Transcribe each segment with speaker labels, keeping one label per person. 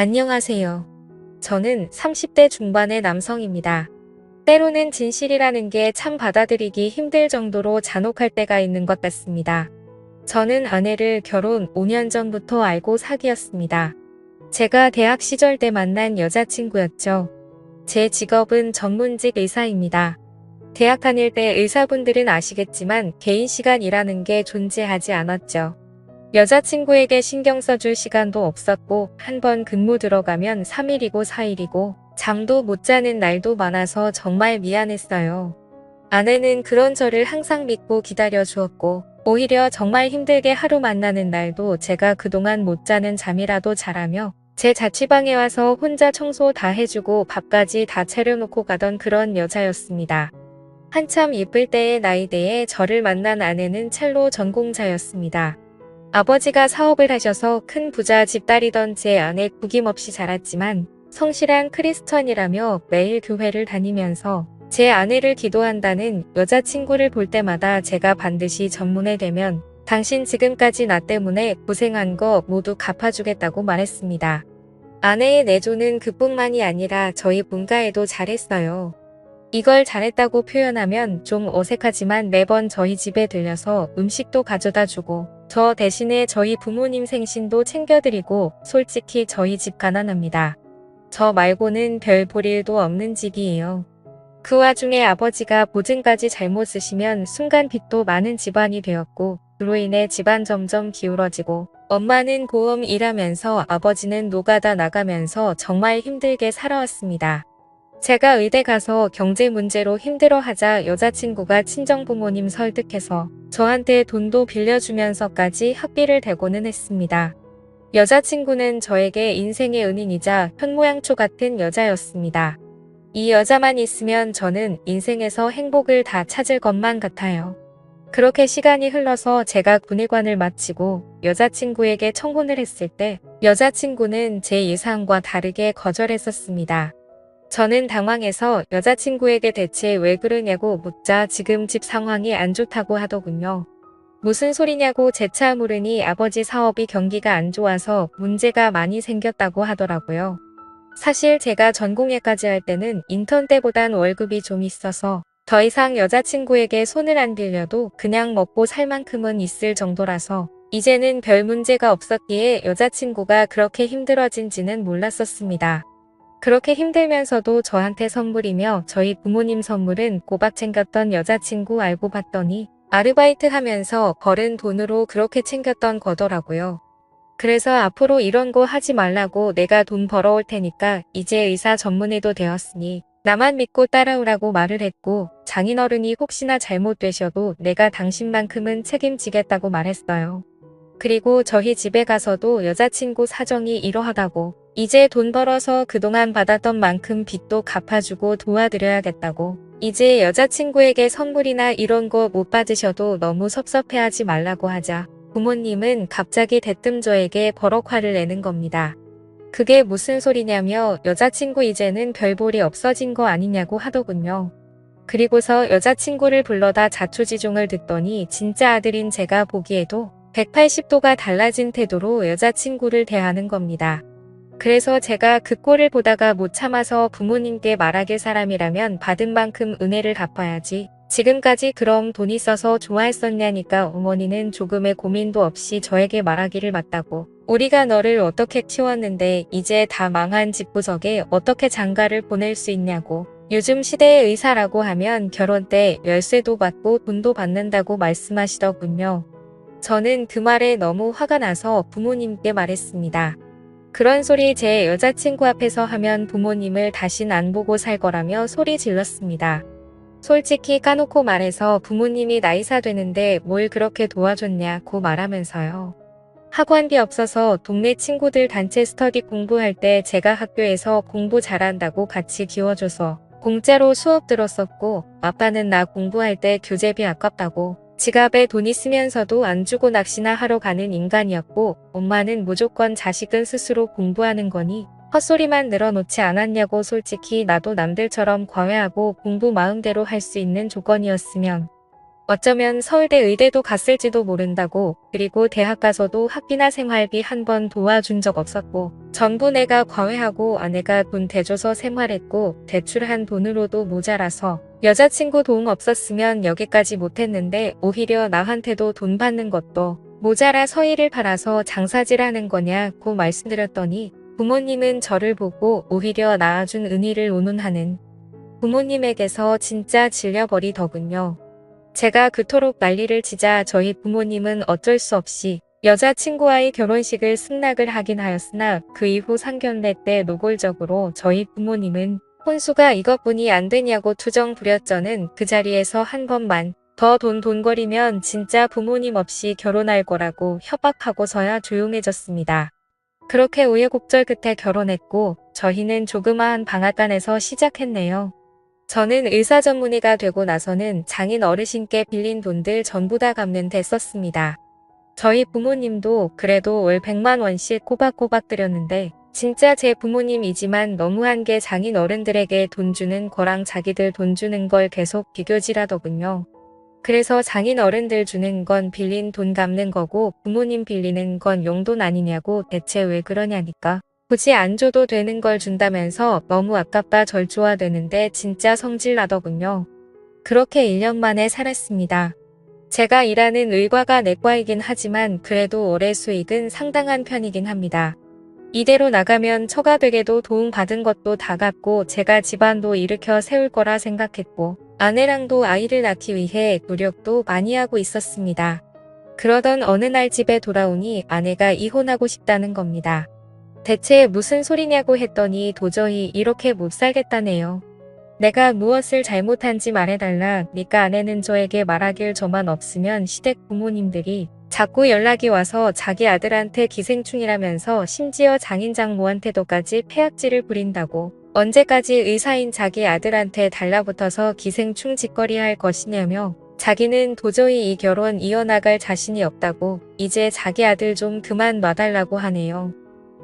Speaker 1: 안녕하세요. 저는 30대 중반의 남성입니다. 때로는 진실이라는 게 참 받아들이기 힘들 정도로 잔혹할 때가 있는 것 같습니다. 저는 아내를 결혼 5년 전부터 알고 사귀었습니다. 제가 대학 시절 때 만난 여자친구였죠. 제 직업은 전문직 의사입니다. 대학 다닐 때 의사분들은 아시겠지만 개인 시간이라는 게 존재하지 않았죠. 여자친구에게 신경 써줄 시간도 없었고 한 번 근무 들어가면 3일이고 4일이고 잠도 못 자는 날도 많아서 정말 미안했어요. 아내는 그런 저를 항상 믿고 기다려 주었고 오히려 정말 힘들게 하루 만나는 날도 제가 그동안 못 자는 잠이라도 자라며 제 자취방에 와서 혼자 청소 다 해주고 밥까지 다 차려놓고 가던 그런 여자였습니다. 한참 예쁠 때의 나이대에 저를 만난 아내는 첼로 전공자였습니다. 아버지가 사업을 하셔서 큰 부자 집딸이던 제 아내 구김없이 자랐지만 성실한 크리스천이라며 매일 교회를 다니면서 제 아내를 기도한다는 여자친구를 볼 때마다 제가 반드시 전문에 되면 당신 지금까지 나 때문에 고생한 거 모두 갚아주겠다고 말했습니다. 아내의 내조는 그뿐만이 아니라 저희 본가에도 잘했어요. 이걸 잘했다고 표현하면 좀 어색하지만 매번 저희 집에 들려서 음식도 가져다 주고 저 대신에 저희 부모님 생신도 챙겨드리고 솔직히 저희 집 가난합니다. 저 말고는 별 볼 일도 없는 집이에요. 그 와중에 아버지가 보증까지 잘못 쓰시면 순간 빚도 많은 집안이 되었고 그로 인해 집안 점점 기울어지고 엄마는 고음 일하면서 아버지는 노가다 나가면서 정말 힘들게 살아왔습니다. 제가 의대 가서 경제 문제로 힘들어하자 여자친구가 친정부모님 설득해서 저한테 돈도 빌려주면서까지 학비를 대고는 했습니다. 여자친구는 저에게 인생의 은인이자 현모양처 같은 여자였습니다. 이 여자만 있으면 저는 인생에서 행복을 다 찾을 것만 같아요. 그렇게 시간이 흘러서 제가 군의관을 마치고 여자친구에게 청혼을 했을 때 여자친구는 제 예상과 다르게 거절했었습니다. 저는 당황해서 여자친구에게 대체 왜 그러냐고 묻자 지금 집 상황이 안 좋다고 하더군요. 무슨 소리냐고 재차 물으니 아버지 사업이 경기가 안 좋아서 문제가 많이 생겼다고 하더라고요. 사실 제가 전공예까지 할 때는 인턴 때보단 월급이 좀 있어서 더 이상 여자친구에게 손을 안 빌려도 그냥 먹고 살 만큼은 있을 정도라서 이제는 별 문제가 없었기에 여자친구가 그렇게 힘들어진지는 몰랐었습니다. 그렇게 힘들면서도 저한테 선물이며 저희 부모님 선물은 꼬박 챙겼던 여자친구 알고 봤더니 아르바이트 하면서 벌은 돈으로 그렇게 챙겼던 거더라고요. 그래서 앞으로 이런 거 하지 말라고 내가 돈 벌어올 테니까 이제 의사 전문의도 되었으니 나만 믿고 따라오라고 말을 했고 장인어른이 혹시나 잘못되셔도 내가 당신만큼은 책임지겠다고 말했어요. 그리고 저희 집에 가서도 여자친구 사정이 이러하다고 이제 돈 벌어서 그동안 받았던 만큼 빚도 갚아주고 도와드려야겠다고 이제 여자친구에게 선물이나 이런 거 못 받으셔도 너무 섭섭해하지 말라고 하자 부모님은 갑자기 대뜸 저에게 버럭 화를 내는 겁니다. 그게 무슨 소리냐며 여자친구 이제는 별 볼이 없어진 거 아니냐고 하더군요. 그리고서 여자친구를 불러다 자초지종을 듣더니 진짜 아들인 제가 보기에도 180도가 달라진 태도로 여자친구를 대하는 겁니다. 그래서 제가 그 꼴을 보다가 못 참아서 부모님께 말하길 사람이라면 받은 만큼 은혜를 갚아야지. 지금까지 그럼 돈 있어서 좋아했었냐니까 어머니는 조금의 고민도 없이 저에게 말하기를 맞다고. 우리가 너를 어떻게 키웠는데 이제 다 망한 집구석에 어떻게 장가를 보낼 수 있냐고. 요즘 시대의 의사라고 하면 결혼 때 열쇠도 받고 돈도 받는다고 말씀하시더군요. 저는 그 말에 너무 화가 나서 부모님께 말했습니다. 그런 소리 제 여자친구 앞에서 하면 부모님을 다신 안 보고 살 거라며 소리 질렀습니다. 솔직히 까놓고 말해서 부모님이 나이사 되는데 뭘 그렇게 도와줬냐고 말하면서요. 학원비 없어서 동네 친구들 단체 스터디 공부할 때 제가 학교에서 공부 잘한다고 같이 키워줘서 공짜로 수업 들었었고 아빠는 나 공부할 때 교재비 아깝다고 지갑에 돈 있으면서도 안 주고 낚시나 하러 가는 인간이었고 엄마는 무조건 자식은 스스로 공부하는 거니 헛소리만 늘어놓지 않았냐고 솔직히 나도 남들처럼 과외하고 공부 마음대로 할 수 있는 조건이었으면 어쩌면 서울대 의대도 갔을지도 모른다고. 그리고 대학 가서도 학비나 생활비 한 번 도와준 적 없었고 전부 내가 과외하고 아내가 돈 대줘서 생활했고 대출한 돈으로도 모자라서 여자친구 도움 없었으면 여기까지 못했는데 오히려 나한테도 돈 받는 것도 모자라 서희를 팔아서 장사질하는 거냐고 말씀드렸더니 부모님은 저를 보고 오히려 낳아준 은희를 운운하는 부모님에게서 진짜 질려버리더군요. 제가 그토록 난리를 치자 저희 부모님은 어쩔 수 없이 여자친구와의 결혼식을 승낙을 하긴 하였으나 그 이후 상견례 때 노골적으로 저희 부모님은 혼수가 이것뿐이 안 되냐고 투정 부렸저는 그 자리에서 한 번만 더 돈거리면 진짜 부모님 없이 결혼할 거라고 협박하고서야 조용해졌습니다. 그렇게 우여곡절 끝에 결혼했고 저희는 조그마한 방앗간에서 시작했네요. 저는 의사 전문의가 되고 나서는 장인 어르신께 빌린 돈들 전부 다 갚는 데 썼습니다. 저희 부모님도 그래도 월 100만 원씩 꼬박꼬박 드렸는데 진짜 제 부모님이지만 너무한 게 장인 어른들에게 돈 주는 거랑 자기들 돈 주는 걸 계속 비교질하더군요. 그래서 장인 어른들 주는 건 빌린 돈 갚는 거고 부모님 빌리는 건 용돈 아니냐고 대체 왜 그러냐니까. 굳이 안 줘도 되는 걸 준다면서 너무 아깝다 절조화되는데 진짜 성질나더군요. 그렇게 1년 만에 살았습니다. 제가 일하는 의과가 내과이긴 하지만 그래도 올해 수익은 상당한 편이긴 합니다. 이대로 나가면 처가댁에도 도움받은 것도 다 갚고 제가 집안도 일으켜 세울 거라 생각했고 아내랑도 아이를 낳기 위해 노력도 많이 하고 있었습니다. 그러던 어느 날 집에 돌아오니 아내가 이혼하고 싶다는 겁니다. 대체 무슨 소리냐고 했더니 도저히 이렇게 못 살겠다네요. 내가 무엇을 잘못한지 말해달라니까 아내는 저에게 말하길 저만 없으면 시댁 부모님들이 자꾸 연락이 와서 자기 아들한테 기생충이라면서 심지어 장인 장모한테도까지 폐악질을 부린다고 언제까지 의사인 자기 아들한테 달라붙어서 기생충 짓거리 할 것이냐며 자기는 도저히 이 결혼 이어나갈 자신이 없다고 이제 자기 아들 좀 그만 놔달라고 하네요.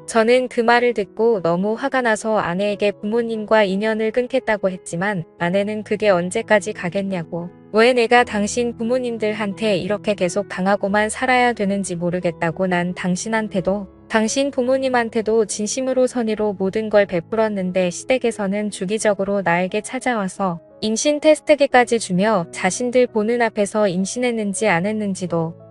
Speaker 1: 저는 그 말을 듣고 너무 화가 나서 아내에게 부모님과 인연을 끊겠다고 했지만 아내는 그게 언제까지 가겠냐고 왜 내가 당신 부모님들한테 이렇게 계속 당하고만 살아야 되는지 모르겠다고 난 당신한테도 당신 부모님한테도 진심으로 선의로 모든 걸 베풀었는데 시댁에서는 주기적으로 나에게 찾아와서 임신 테스트기까지 주며 자신들 보는 앞에서 임신했는지 안 했는지도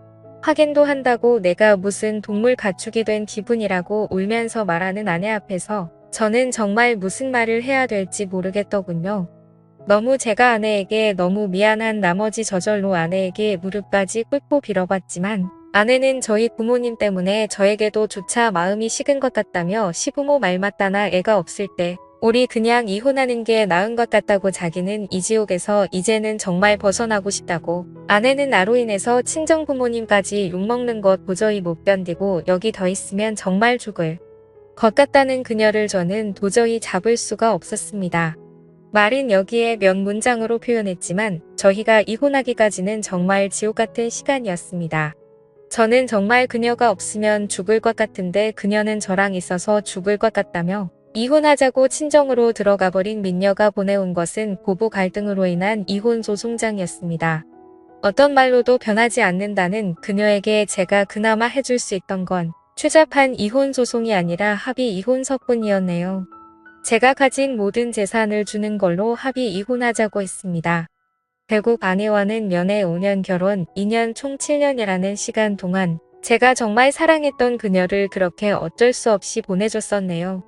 Speaker 1: 확인도 한다고 내가 무슨 동물 가축이 된 기분이라고 울면서 말하는 아내 앞에서 저는 정말 무슨 말을 해야 될지 모르겠더군요. 너무 제가 아내에게 너무 미안한 나머지 저절로 아내에게 무릎까지 꿇고 빌어봤지만 아내는 저희 부모님 때문에 저에게도 조차 마음이 식은 것 같다며 시부모 말 맞다나 애가 없을 때 우리 그냥 이혼하는 게 나은 것 같다고 자기는 이 지옥에서 이제는 정말 벗어나고 싶다고 아내는 나로 인해서 친정부모님까지 욕먹는 것 도저히 못 견디고 여기 더 있으면 정말 죽을 것 같다는 그녀를 저는 도저히 잡을 수가 없었습니다. 말은 여기에 몇 문장으로 표현했지만 저희가 이혼하기까지는 정말 지옥 같은 시간이었습니다. 저는 정말 그녀가 없으면 죽을 것 같은데 그녀는 저랑 있어서 죽을 것 같다며 이혼하자고 친정으로 들어가 버린 민녀가 보내온 것은 부부 갈등으로 인한 이혼 소송장이었습니다. 어떤 말로도 변하지 않는다는 그녀에게 제가 그나마 해줄 수 있던 건 추잡한 이혼 소송이 아니라 합의 이혼서뿐이었네요. 제가 가진 모든 재산을 주는 걸로 합의 이혼하자고 했습니다. 결국 아내와는 연애 5년 결혼 2년 총 7년이라는 시간 동안 제가 정말 사랑했던 그녀를 그렇게 어쩔 수 없이 보내줬었네요.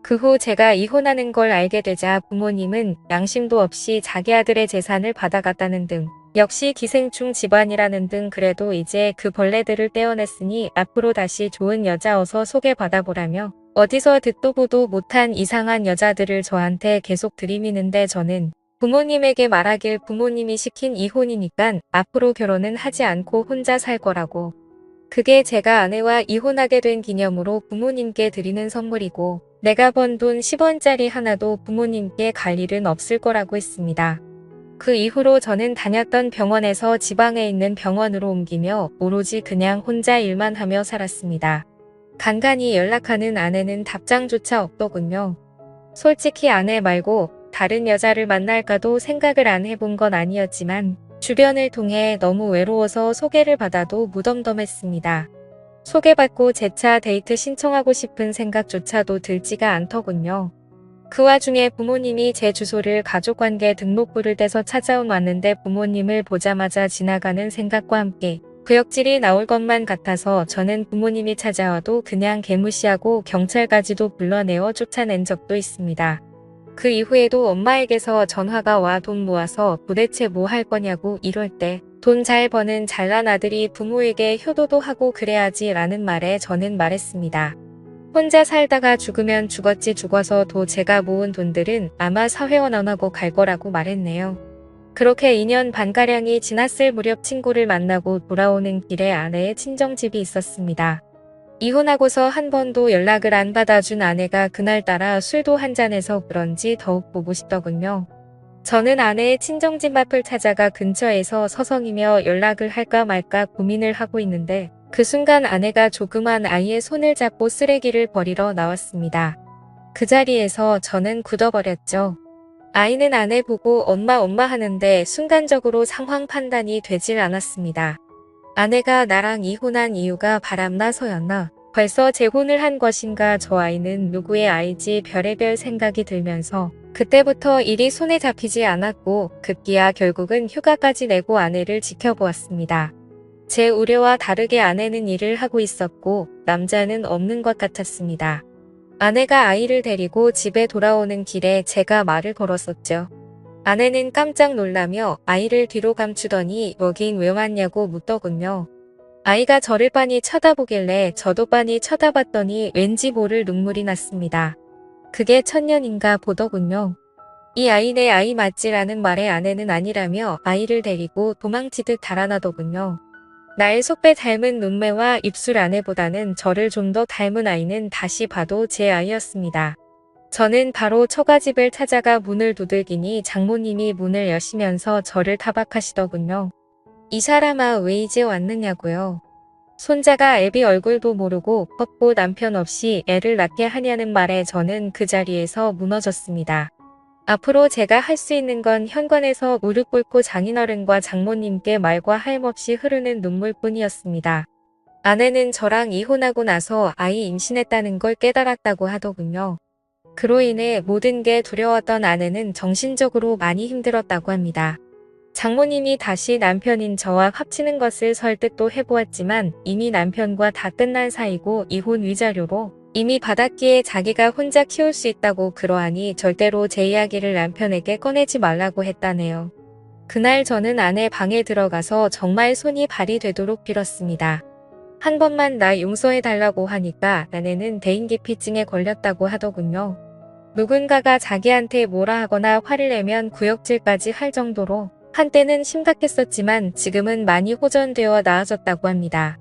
Speaker 1: 그 후 제가 이혼하는 걸 알게 되자 부모님은 양심도 없이 자기 아들의 재산을 받아갔다는 등 역시 기생충 집안이라는 등 그래도 이제 그 벌레들을 떼어냈으니 앞으로 다시 좋은 여자 어서 소개받아보라며 어디서 듣도 보도 못한 이상한 여자들을 저한테 계속 들이미는데 저는 부모님에게 말하길 부모님이 시킨 이혼이니깐 앞으로 결혼은 하지 않고 혼자 살 거라고. 그게 제가 아내와 이혼하게 된 기념으로 부모님께 드리는 선물이고 내가 번 돈 10원짜리 하나도 부모님께 갈 일은 없을 거라고 했습니다. 그 이후로 저는 다녔던 병원에서 지방에 있는 병원으로 옮기며 오로지 그냥 혼자 일만 하며 살았습니다. 간간히 연락하는 아내는 답장조차 없더군요. 솔직히 아내 말고 다른 여자를 만날까도 생각을 안 해본 건 아니었지만 주변을 통해 너무 외로워서 소개를 받아도 무덤덤했습니다. 소개받고 재차 데이트 신청하고 싶은 생각조차도 들지가 않더군요. 그 와중에 부모님이 제 주소를 가족관계 등록부를 떼서 찾아왔는데 부모님을 보자마자 지나가는 생각과 함께 구역질이 나올 것만 같아서 저는 부모님이 찾아와도 그냥 개무시하고 경찰까지도 불러내어 쫓아낸 적도 있습니다. 그 이후에도 엄마에게서 전화가 와 돈 모아서 도대체 뭐 할 거냐고 이럴 때 돈 잘 버는 잘난 아들이 부모에게 효도도 하고 그래야지 라는 말에 저는 말했습니다. 혼자 살다가 죽으면 죽었지 죽어서도 제가 모은 돈들은 아마 사회원 안 하고 갈 거라고 말했네요. 그렇게 2년 반가량이 지났을 무렵 친구를 만나고 돌아오는 길에 아내의 친정집이 있었습니다. 이혼하고서 한 번도 연락을 안 받아준 아내가 그날따라 술도 한잔해서 그런지 더욱 보고 싶더군요. 저는 아내의 친정집 앞을 찾아가 근처에서 서성이며 연락을 할까 말까 고민을 하고 있는데 그 순간 아내가 조그만 아이의 손을 잡고 쓰레기를 버리러 나왔습니다. 그 자리에서 저는 굳어버렸죠. 아이는 아내 보고 엄마 하는데 순간적으로 상황 판단이 되질 않았습니다. 아내가 나랑 이혼한 이유가 바람나서였나? 벌써 재혼을 한 것인가? 저 아이는 누구의 아이지? 별의별 생각이 들면서 그때부터 일이 손에 잡히지 않았고 급기야 결국은 휴가까지 내고 아내를 지켜보았습니다. 제 우려와 다르게 아내는 일을 하고 있었고 남자는 없는 것 같았습니다. 아내가 아이를 데리고 집에 돌아오는 길에 제가 말을 걸었었죠. 아내는 깜짝 놀라며 아이를 뒤로 감추더니 여긴 왜 왔냐고 묻더군요. 아이가 저를 빤히 쳐다보길래 저도 빤히 쳐다봤더니 왠지 모를 눈물이 났습니다. 그게 천년인가 보더군요. 이 아이 내 아이 맞지라는 말에 아내는 아니라며 아이를 데리고 도망치듯 달아나더군요. 날 속배 닮은 눈매와 입술 아내보다는 저를 좀 더 닮은 아이는 다시 봐도 제 아이였습니다. 저는 바로 처가집을 찾아가 문을 두들기니 장모님이 문을 여시면서 저를 타박하시더군요. 이 사람아 왜 이제 왔느냐고요. 손자가 애비 얼굴도 모르고 뻗고 남편 없이 애를 낳게 하냐는 말에 저는 그 자리에서 무너졌습니다. 앞으로 제가 할 수 있는 건 현관에서 무릎 꿇고 장인어른과 장모님께 말과 하염없이 흐르는 눈물뿐이었습니다. 아내는 저랑 이혼하고 나서 아이 임신했다는 걸 깨달았다고 하더군요. 그로 인해 모든 게 두려웠던 아내는 정신적으로 많이 힘들었다고 합니다. 장모님이 다시 남편인 저와 합치는 것을 설득도 해보았지만 이미 남편과 다 끝난 사이고 이혼 위자료로 이미 받았기에 자기가 혼자 키울 수 있다고 그러하니 절대로 제 이야기를 남편에게 꺼내지 말라고 했다네요. 그날 저는 아내 방에 들어가서 정말 손이 발이 되도록 빌었습니다. 한 번만 나 용서해달라고 하니까 아내는 대인기피증에 걸렸다고 하더군요. 누군가가 자기한테 뭐라 하거나 화를 내면 구역질까지 할 정도로 한때는 심각했었지만 지금은 많이 호전되어 나아졌다고 합니다.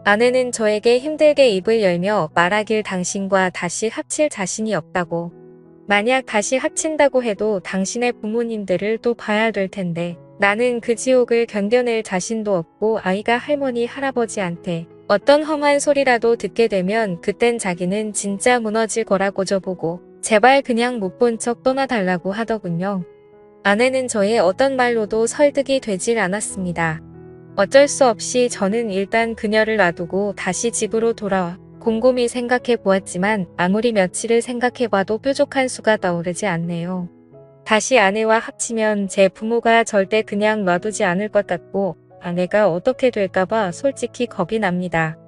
Speaker 1: 아내는 저에게 힘들게 입을 열며 말하길 당신과 다시 합칠 자신이 없다고. 만약 다시 합친다고 해도 당신의 부모님들을 또 봐야 될 텐데 나는 그 지옥을 견뎌낼 자신도 없고 아이가 할머니 할아버지한테 어떤 험한 소리라도 듣게 되면 그땐 자기는 진짜 무너질 거라고 저보고 제발 그냥 못 본 척 떠나달라고 하더군요. 아내는 저의 어떤 말로도 설득이 되질 않았습니다. 어쩔 수 없이 저는 일단 그녀를 놔두고 다시 집으로 돌아와 곰곰이 생각해 보았지만 아무리 며칠을 생각해봐도 뾰족한 수가 떠오르지 않네요. 다시 아내와 합치면 제 부모가 절대 그냥 놔두지 않을 것 같고 아내가 어떻게 될까봐 솔직히 겁이 납니다.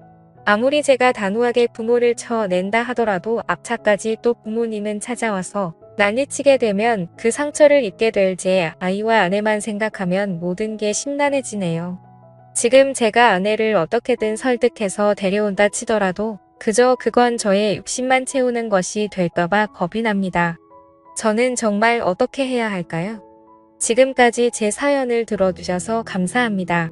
Speaker 1: 아무리 제가 단호하게 부모를 쳐낸다 하더라도 앞차까지 또 부모님은 찾아와서 난리치게 되면 그 상처를 입게 될 제 아이와 아내만 생각하면 모든 게 심란해지네요. 지금 제가 아내를 어떻게든 설득해서 데려온다 치더라도 그저 그건 저의 욕심만 채우는 것이 될까봐 겁이 납니다. 저는 정말 어떻게 해야 할까요? 지금까지 제 사연을 들어주셔서 감사합니다.